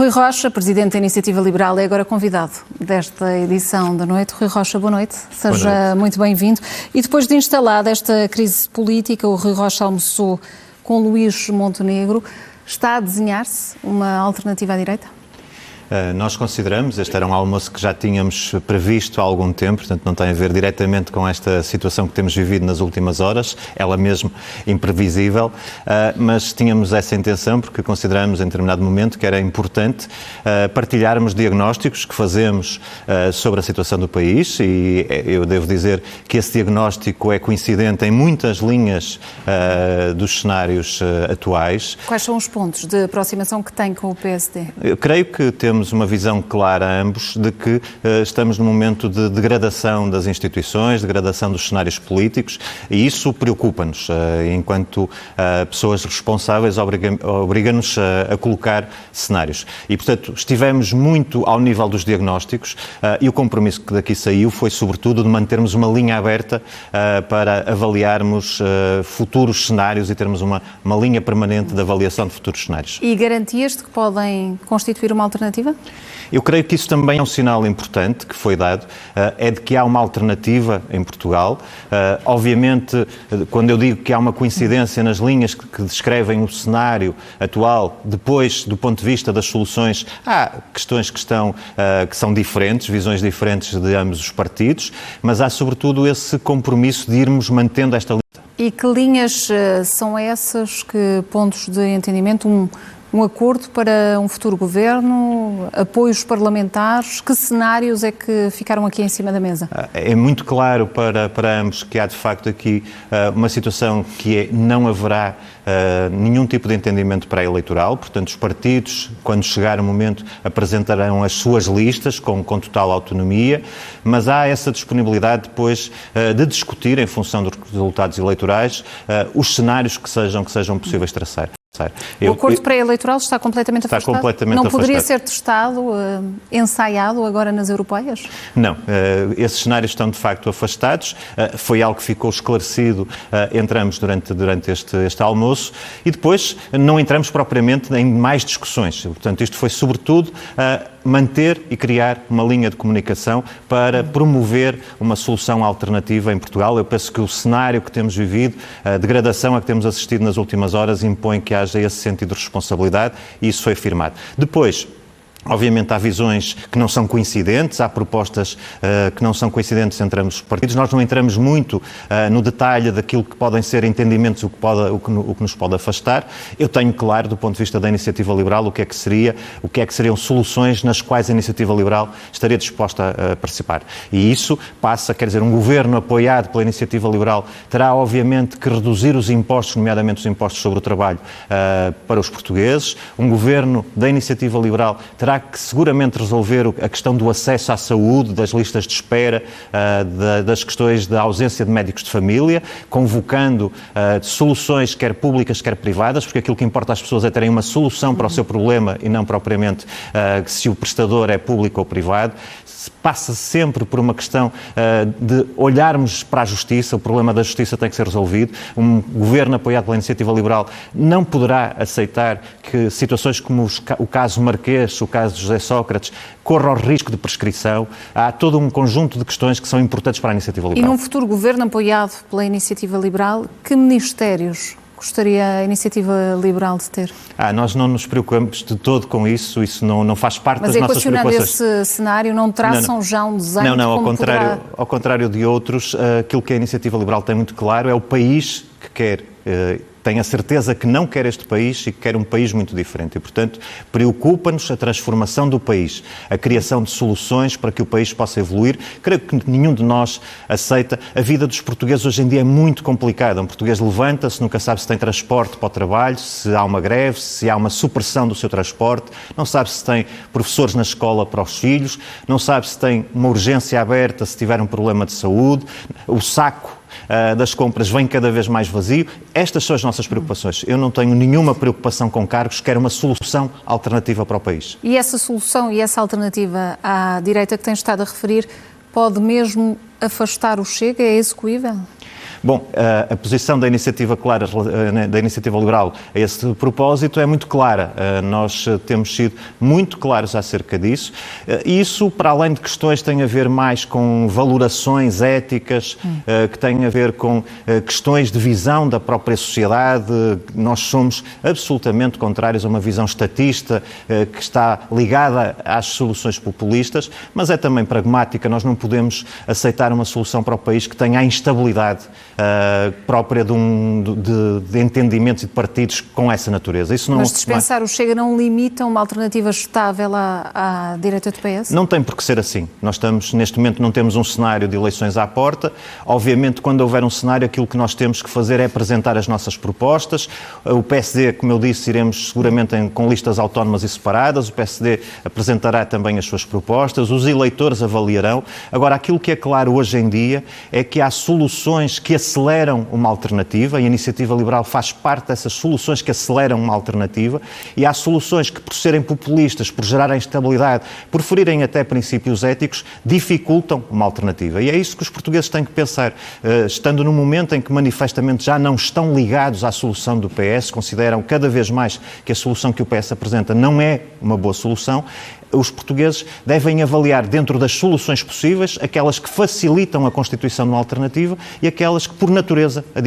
Rui Rocha, Presidente da Iniciativa Liberal, é agora convidado desta edição da noite. Rui Rocha, boa noite. Seja muito bem-vindo. E depois de instalada esta crise política, o Rui Rocha almoçou com Luís Montenegro. Está a desenhar-se uma alternativa à direita? Nós consideramos, este era um almoço que já tínhamos previsto há algum tempo, portanto não tem a ver diretamente com esta situação que temos vivido nas últimas horas, ela mesmo imprevisível, mas tínhamos essa intenção porque consideramos em determinado momento que era importante partilharmos diagnósticos que fazemos sobre a situação do país, e eu devo dizer que esse diagnóstico é coincidente em muitas linhas dos cenários atuais. Quais são os pontos de aproximação que tem com o PSD? Eu creio que temos uma visão clara a ambos de que estamos num momento de degradação das instituições, degradação dos cenários políticos, e isso preocupa-nos. Enquanto pessoas responsáveis, obriga-nos a colocar cenários. E, portanto, estivemos muito ao nível dos diagnósticos e o compromisso que daqui saiu foi, sobretudo, de mantermos uma linha aberta para avaliarmos futuros cenários e termos uma linha permanente de avaliação de futuros cenários. E garantias de que podem constituir uma alternativa? Eu creio que isso também é um sinal importante que foi dado, é de que há uma alternativa em Portugal. Obviamente, quando eu digo que há uma coincidência nas linhas que descrevem o cenário atual, depois, do ponto de vista das soluções, há questões que são diferentes, visões diferentes de ambos os partidos, mas há sobretudo esse compromisso de irmos mantendo esta linha. E que linhas são essas, que pontos de entendimento? Um acordo para um futuro governo, apoios parlamentares, que cenários é que ficaram aqui em cima da mesa? É muito claro para ambos que há de facto aqui uma situação que não haverá nenhum tipo de entendimento pré-eleitoral, portanto os partidos, quando chegar o momento, apresentarão as suas listas com total autonomia, mas há essa disponibilidade depois de discutir, em função dos resultados eleitorais, os cenários que sejam possíveis traçar. O acordo pré-eleitoral está completamente afastado? Está completamente afastado. Não poderia ser testado, ensaiado agora nas europeias? Não, esses cenários estão de facto afastados, foi algo que ficou esclarecido entre ambos durante este almoço, e depois não entramos propriamente em mais discussões. Portanto, isto foi sobretudo manter e criar uma linha de comunicação para promover uma solução alternativa em Portugal. Eu penso que o cenário que temos vivido, a degradação a que temos assistido nas últimas horas, impõe que haja esse sentido de responsabilidade, e isso foi afirmado. Depois, obviamente há visões que não são coincidentes, há propostas que não são coincidentes entre ambos os partidos. Nós não entramos muito no detalhe daquilo que podem ser entendimentos, o que nos pode afastar. Eu tenho claro, do ponto de vista da Iniciativa Liberal, o que é que seriam soluções nas quais a Iniciativa Liberal estaria disposta a participar. E isso passa, quer dizer, um governo apoiado pela Iniciativa Liberal terá obviamente que reduzir os impostos, nomeadamente os impostos sobre o trabalho, para os portugueses. Um governo da Iniciativa Liberal terá que seguramente resolver a questão do acesso à saúde, das listas de espera, das questões da ausência de médicos de família, convocando soluções quer públicas, quer privadas, porque aquilo que importa às pessoas é terem uma solução para o seu problema e não propriamente se o prestador é público ou privado. Passa sempre por uma questão de olharmos para a justiça, o problema da justiça tem que ser resolvido. Um governo apoiado pela Iniciativa Liberal não poderá aceitar que situações como o caso Marquês, o caso de José Sócrates, corram o risco de prescrição. Há todo um conjunto de questões que são importantes para a Iniciativa Liberal. E num futuro governo apoiado pela Iniciativa Liberal, que ministérios gostaria a Iniciativa Liberal de ter? Nós não nos preocupamos de todo com isso não faz parte das nossas preocupações. Mas equacionando esse cenário, não traçam já um desenho? Não, ao contrário de outros, aquilo que a Iniciativa Liberal tem muito claro é o país que quer. Tem a certeza que não quer este país e que quer um país muito diferente. E, portanto, preocupa-nos a transformação do país, a criação de soluções para que o país possa evoluir. Creio que nenhum de nós aceita. A vida dos portugueses hoje em dia é muito complicada. Um português levanta-se, nunca sabe se tem transporte para o trabalho, se há uma greve, se há uma supressão do seu transporte, não sabe se tem professores na escola para os filhos, não sabe se tem uma urgência aberta se tiver um problema de saúde, o saco das compras vem cada vez mais vazio. Estas são as nossas preocupações. Eu não tenho nenhuma preocupação com cargos, quero uma solução alternativa para o país. E essa solução e essa alternativa à direita que tem estado a referir pode mesmo afastar o Chega? É execuível? Bom, a posição da Iniciativa Liberal a esse propósito é muito clara. Nós temos sido muito claros acerca disso. Isso, para além de questões que têm a ver mais com valorações éticas, que têm a ver com questões de visão da própria sociedade, nós somos absolutamente contrários a uma visão estatista que está ligada às soluções populistas, mas é também pragmática. Nós não podemos aceitar uma solução para o país que tenha a instabilidade própria de entendimentos e de partidos com essa natureza. Isso não, mas dispensar o Chega não limita uma alternativa estável à direita do PS? Não tem por que ser assim. Nós estamos, neste momento, não temos um cenário de eleições à porta. Obviamente, quando houver um cenário, aquilo que nós temos que fazer é apresentar as nossas propostas. O PSD, como eu disse, iremos seguramente com listas autónomas e separadas. O PSD apresentará também as suas propostas. Os eleitores avaliarão. Agora, aquilo que é claro hoje em dia é que há soluções que aceleram uma alternativa, e a Iniciativa Liberal faz parte dessas soluções que aceleram uma alternativa, e há soluções que, por serem populistas, por gerarem instabilidade, por ferirem até princípios éticos, dificultam uma alternativa. E é isso que os portugueses têm que pensar. Estando num momento em que manifestamente já não estão ligados à solução do PS, consideram cada vez mais que a solução que o PS apresenta não é uma boa solução, os portugueses devem avaliar, dentro das soluções possíveis, aquelas que facilitam a constituição de uma alternativa e aquelas que, por natureza, a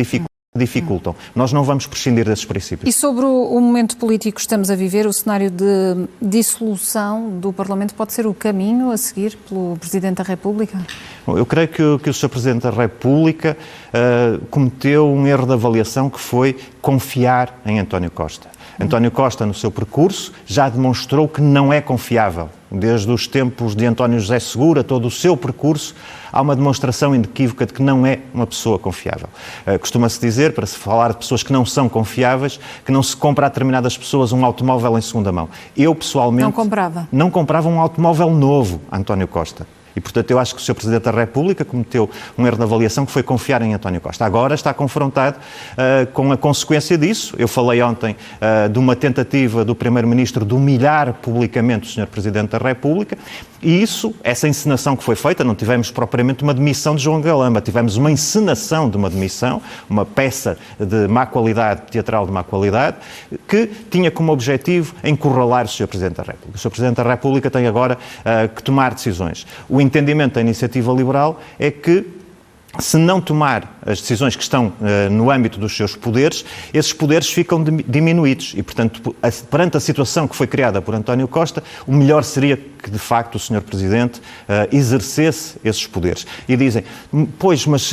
dificultam. Nós não vamos prescindir desses princípios. E sobre o momento político que estamos a viver, o cenário de dissolução do Parlamento pode ser o caminho a seguir pelo Presidente da República? Bom, eu creio que o Sr. Presidente da República cometeu um erro de avaliação, que foi confiar em António Costa. António Costa, no seu percurso, já demonstrou que não é confiável. Desde os tempos de António José Segura, todo o seu percurso, há uma demonstração inequívoca de que não é uma pessoa confiável. Costuma-se dizer, para se falar de pessoas que não são confiáveis, que não se compra a determinadas pessoas um automóvel em segunda mão. Eu, pessoalmente, não comprava um automóvel novo a António Costa. E, portanto, eu acho que o Sr. Presidente da República cometeu um erro de avaliação, que foi confiar em António Costa. Agora está confrontado com a consequência disso. Eu falei ontem de uma tentativa do Primeiro-Ministro de humilhar publicamente o Sr. Presidente da República, e essa encenação que foi feita, não tivemos propriamente uma demissão de João Galamba, tivemos uma encenação de uma demissão, uma peça de má qualidade, teatral de má qualidade, que tinha como objetivo encurralar o Sr. Presidente da República. O Sr. Presidente da República tem agora que tomar decisões. O entendimento da Iniciativa Liberal é que, se não tomar as decisões que estão no âmbito dos seus poderes, esses poderes ficam diminuídos e, portanto, perante a situação que foi criada por António Costa, o melhor seria que, de facto, o Sr. Presidente exercesse esses poderes. E dizem, pois, mas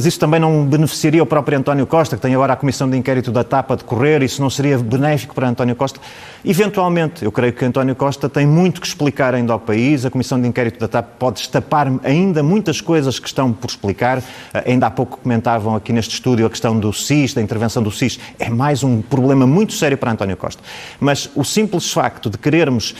isso também não beneficiaria o próprio António Costa, que tem agora a Comissão de Inquérito da TAP a decorrer, isso não seria benéfico para António Costa? Eventualmente, eu creio que António Costa tem muito que explicar ainda ao país, a Comissão de Inquérito da TAP pode destapar ainda muitas coisas que estão por explicar. Ainda há pouco comentavam aqui neste estúdio a questão do SIS, da intervenção do SIS. É mais um problema muito sério para António Costa. Mas o simples facto de querermos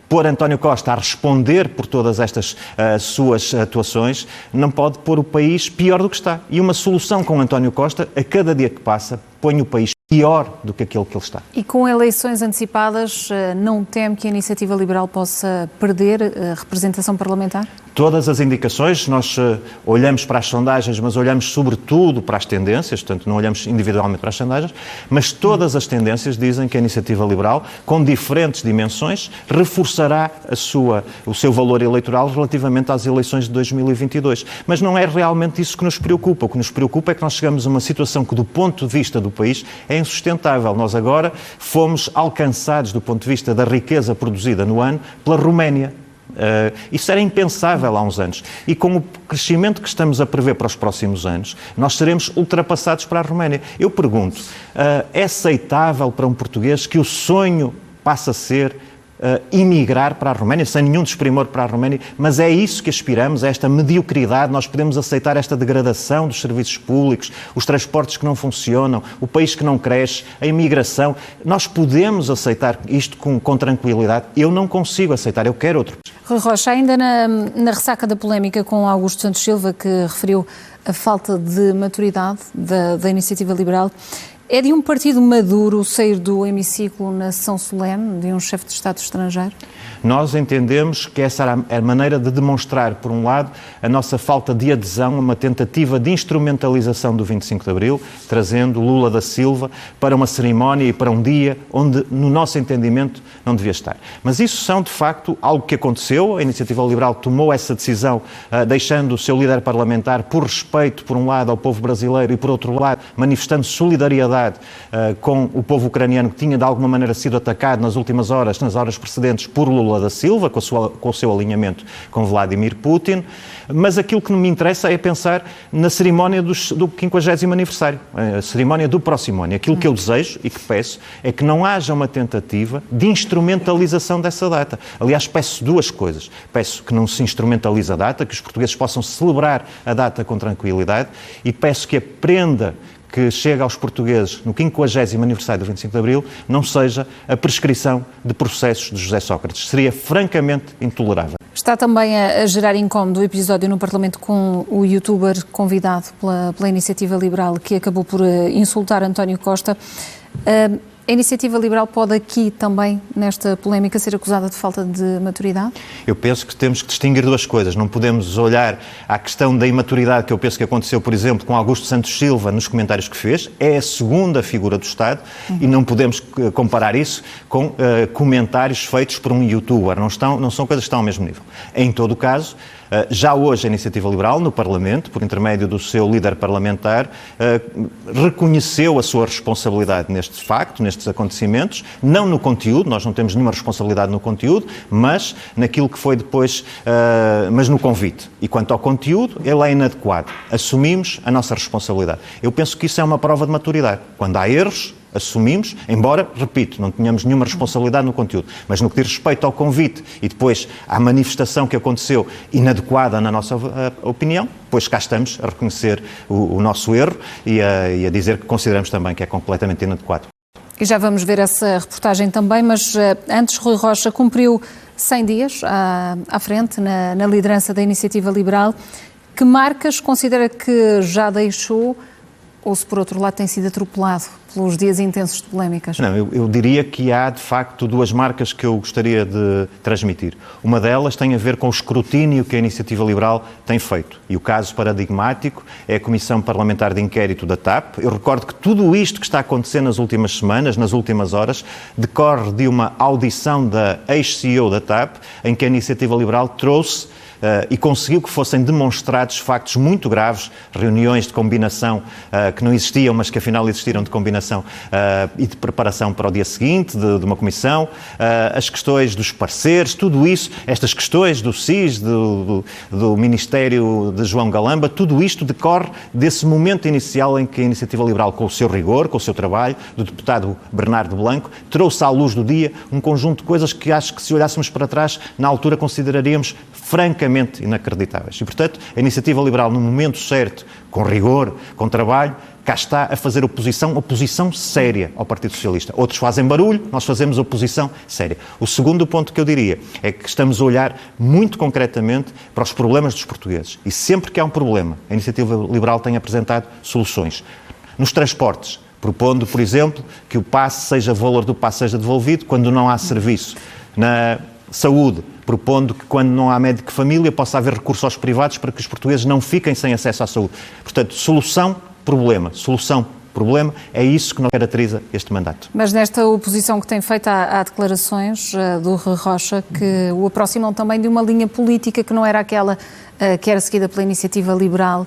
pôr António Costa a responder por todas estas suas atuações não pode pôr o país pior do que está. E uma solução com António Costa, a cada dia que passa, põe o país pior do que aquele que ele está. E com eleições antecipadas, não teme que a Iniciativa Liberal possa perder a representação parlamentar? Todas as indicações, nós olhamos para as sondagens, mas olhamos sobretudo para as tendências, portanto não olhamos individualmente para as sondagens, mas todas as tendências dizem que a Iniciativa Liberal, com diferentes dimensões, reforçará o seu valor eleitoral relativamente às eleições de 2022. Mas não é realmente isso que nos preocupa. O que nos preocupa é que nós chegamos a uma situação que, do ponto de vista do país, é insustentável. Nós agora fomos alcançados, do ponto de vista da riqueza produzida no ano, pela Roménia. Isso era impensável há uns anos. E com o crescimento que estamos a prever para os próximos anos, nós seremos ultrapassados para a Roménia. Eu pergunto, é aceitável para um português que o sonho passe a ser emigrar para a Roménia, sem nenhum desprimor para a Roménia, mas é isso que aspiramos, a esta mediocridade? Nós podemos aceitar esta degradação dos serviços públicos, os transportes que não funcionam, o país que não cresce, a imigração? Nós podemos aceitar isto com tranquilidade? Eu não consigo aceitar, eu quero outro. Rui Rocha, ainda na ressaca da polémica com Augusto Santos Silva, que referiu a falta de maturidade da Iniciativa Liberal, É de um partido maduro sair do hemiciclo na sessão solene de um chefe de Estado estrangeiro? Nós entendemos que essa era a maneira de demonstrar, por um lado, a nossa falta de adesão a uma tentativa de instrumentalização do 25 de Abril, trazendo Lula da Silva para uma cerimónia e para um dia onde, no nosso entendimento, não devia estar. Mas isso são, de facto, algo que aconteceu. A Iniciativa Liberal tomou essa decisão, deixando o seu líder parlamentar, por respeito, por um lado, ao povo brasileiro e, por outro lado, manifestando solidariedade com o povo ucraniano que tinha, de alguma maneira, sido atacado nas últimas horas, nas horas precedentes, por Lula da Silva, com o seu alinhamento com Vladimir Putin. Mas aquilo que me interessa é pensar na cerimónia do 50º aniversário, a cerimónia do próximo ano. Aquilo que eu desejo e que peço é que não haja uma tentativa de instrumentalização dessa data. Aliás, peço duas coisas. Peço que não se instrumentalize a data, que os portugueses possam celebrar a data com tranquilidade, e peço que a prenda que chega aos portugueses no 50º aniversário do 25 de Abril não seja a prescrição de processos de José Sócrates. Seria francamente intolerável. Está também a gerar incómodo o episódio no Parlamento com o youtuber convidado pela Iniciativa Liberal, que acabou por insultar António Costa. A Iniciativa Liberal pode aqui também, nesta polémica, ser acusada de falta de maturidade? Eu penso que temos que distinguir duas coisas. Não podemos olhar à questão da imaturidade que eu penso que aconteceu, por exemplo, com Augusto Santos Silva nos comentários que fez. É a segunda figura do Estado e não podemos comparar isso com comentários feitos por um youtuber. Não são coisas que estão ao mesmo nível. Em todo o caso, já hoje a Iniciativa Liberal, no Parlamento, por intermédio do seu líder parlamentar, reconheceu a sua responsabilidade neste facto, nestes acontecimentos, não no conteúdo, nós não temos nenhuma responsabilidade no conteúdo, mas naquilo que foi depois, mas no convite. E quanto ao conteúdo, ele é inadequado. Assumimos a nossa responsabilidade. Eu penso que isso é uma prova de maturidade. Quando há erros, assumimos, embora, repito, não tenhamos nenhuma responsabilidade no conteúdo, mas no que diz respeito ao convite e depois à manifestação que aconteceu inadequada na nossa opinião, pois cá estamos a reconhecer o nosso erro e a dizer que consideramos também que é completamente inadequado. E já vamos ver essa reportagem também, mas antes Rui Rocha cumpriu 100 dias à frente na liderança da Iniciativa Liberal. Que marcas considera que já deixou, ou se por outro lado tem sido atropelado pelos dias intensos de polémicas? Não, eu diria que há de facto duas marcas que eu gostaria de transmitir. Uma delas tem a ver com o escrutínio que a Iniciativa Liberal tem feito. E o caso paradigmático é a Comissão Parlamentar de Inquérito da TAP. Eu recordo que tudo isto que está acontecendo nas últimas semanas, nas últimas horas, decorre de uma audição da ex-CEO da TAP, em que a Iniciativa Liberal trouxe e conseguiu que fossem demonstrados factos muito graves, reuniões de combinação que não existiam, mas que afinal existiram de combinação e de preparação para o dia seguinte de uma comissão, as questões dos pareceres, tudo isso, estas questões do SIS, do Ministério de João Galamba, tudo isto decorre desse momento inicial em que a Iniciativa Liberal, com o seu rigor, com o seu trabalho, do deputado Bernardo Blanco, trouxe à luz do dia um conjunto de coisas que acho que, se olhássemos para trás, na altura consideraríamos francamente inacreditáveis. E, portanto, a Iniciativa Liberal, no momento certo, com rigor, com trabalho, cá está a fazer oposição séria ao Partido Socialista. Outros fazem barulho, nós fazemos oposição séria. O segundo ponto que eu diria é que estamos a olhar muito concretamente para os problemas dos portugueses. E sempre que há um problema, a Iniciativa Liberal tem apresentado soluções. Nos transportes, propondo, por exemplo, que o valor do passe seja devolvido quando não há serviço. Na saúde, propondo que quando não há médico de família possa haver recurso aos privados para que os portugueses não fiquem sem acesso à saúde. Portanto, solução, problema. É isso que nos caracteriza este mandato. Mas nesta oposição que tem feito, há declarações do Rui Rocha que o aproximam também de uma linha política que não era aquela que era seguida pela Iniciativa Liberal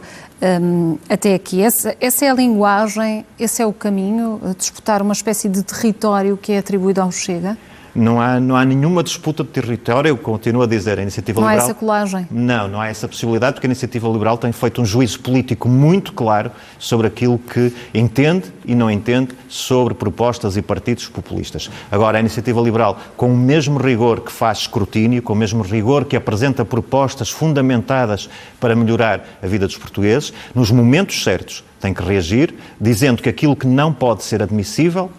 até aqui. Essa é a linguagem, esse é o caminho, disputar uma espécie de território que é atribuído ao Chega? Não há nenhuma disputa de território, eu continuo a dizer, a Iniciativa Liberal... Não há essa colagem? Não há essa possibilidade, porque a Iniciativa Liberal tem feito um juízo político muito claro sobre aquilo que entende e não entende sobre propostas e partidos populistas. Agora, a Iniciativa Liberal, com o mesmo rigor que faz escrutínio, com o mesmo rigor que apresenta propostas fundamentadas para melhorar a vida dos portugueses, nos momentos certos, tem que reagir, dizendo que aquilo que não pode ser admitido,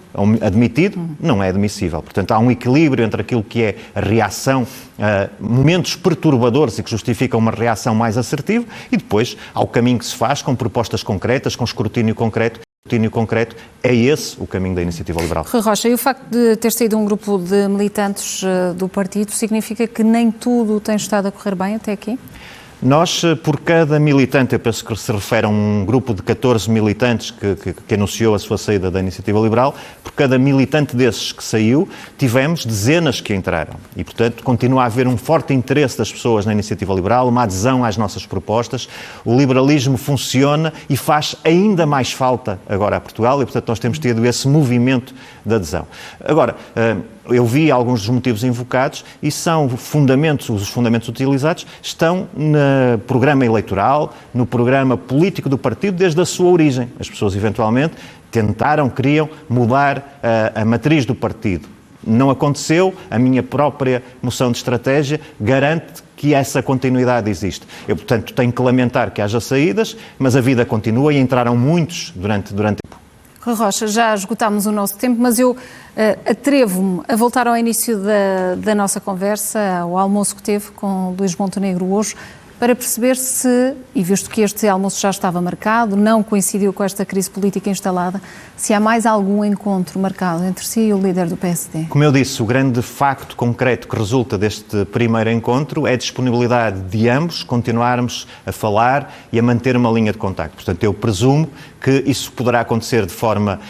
não é admissível. Portanto, há um equilíbrio entre aquilo que é a reação a momentos perturbadores e que justificam uma reação mais assertiva e depois há o caminho que se faz com propostas concretas, com escrutínio concreto escrutínio concreto, é esse o caminho da Iniciativa Liberal. Rui Rocha, e o facto de ter saído um grupo de militantes do partido significa que nem tudo tem estado a correr bem até aqui? Nós, por cada militante, eu penso que se refere a um grupo de 14 militantes que anunciou a sua saída da Iniciativa Liberal, por cada militante desses que saiu, tivemos dezenas que entraram. E, portanto, continua a haver um forte interesse das pessoas na Iniciativa Liberal, uma adesão às nossas propostas. O liberalismo funciona e faz ainda mais falta agora a Portugal e, portanto, nós temos tido esse movimento de adesão. Agora, eu vi alguns dos motivos invocados e são fundamentos, os fundamentos utilizados estão no programa eleitoral, no programa político do partido desde a sua origem. As pessoas eventualmente queriam mudar a matriz do partido. Não aconteceu, a minha própria moção de estratégia garante que essa continuidade existe. Eu, portanto, tenho que lamentar que haja saídas, mas a vida continua e entraram muitos durante Rui Rocha, já esgotámos o nosso tempo, mas eu atrevo-me a voltar ao início da nossa conversa, ao almoço que teve com Luís Montenegro hoje, para perceber se, e visto que este almoço já estava marcado, não coincidiu com esta crise política instalada, se há mais algum encontro marcado entre si e o líder do PSD. Como eu disse, o grande facto concreto que resulta deste primeiro encontro é a disponibilidade de ambos continuarmos a falar e a manter uma linha de contacto. Portanto, eu presumo que isso poderá acontecer de forma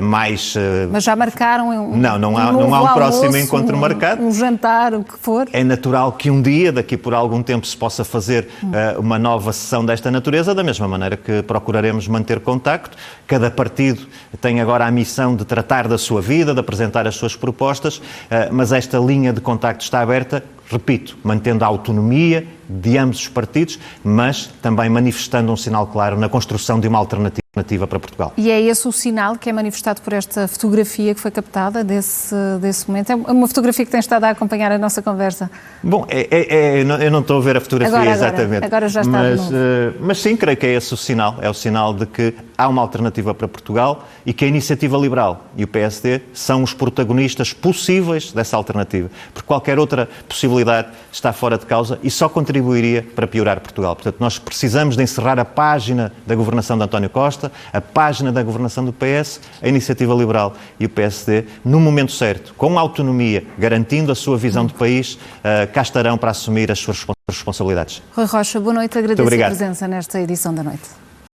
mais... Mas já marcaram não há um próximo encontro marcado. Um jantar, o que for. É natural que um dia, daqui por algum tempo, se possa fazer uma nova sessão desta natureza, da mesma maneira que procuraremos manter contacto. Cada partido tem agora a missão de tratar da sua vida, de apresentar as suas propostas, mas esta linha de contacto está aberta, repito, mantendo a autonomia de ambos os partidos, mas também manifestando um sinal claro na construção de uma alternativa para Portugal. E é esse o sinal que é manifestado por esta fotografia que foi captada desse momento? É uma fotografia que tem estado a acompanhar a nossa conversa. Bom, eu não estou a ver a fotografia exatamente. Agora já está mas sim, creio que é esse o sinal. É o sinal de que há uma alternativa para Portugal e que a Iniciativa Liberal e o PSD são os protagonistas possíveis dessa alternativa. Porque qualquer outra possibilidade está fora de causa e só contribuiria para piorar Portugal. Portanto, nós precisamos de encerrar a página da governação de António Costa, a página da governação do PS, a Iniciativa Liberal e o PSD, no momento certo, com autonomia, garantindo a sua visão de país, cá estarão para assumir as suas responsabilidades. Rui Rocha, boa noite, agradeço a presença nesta edição da noite.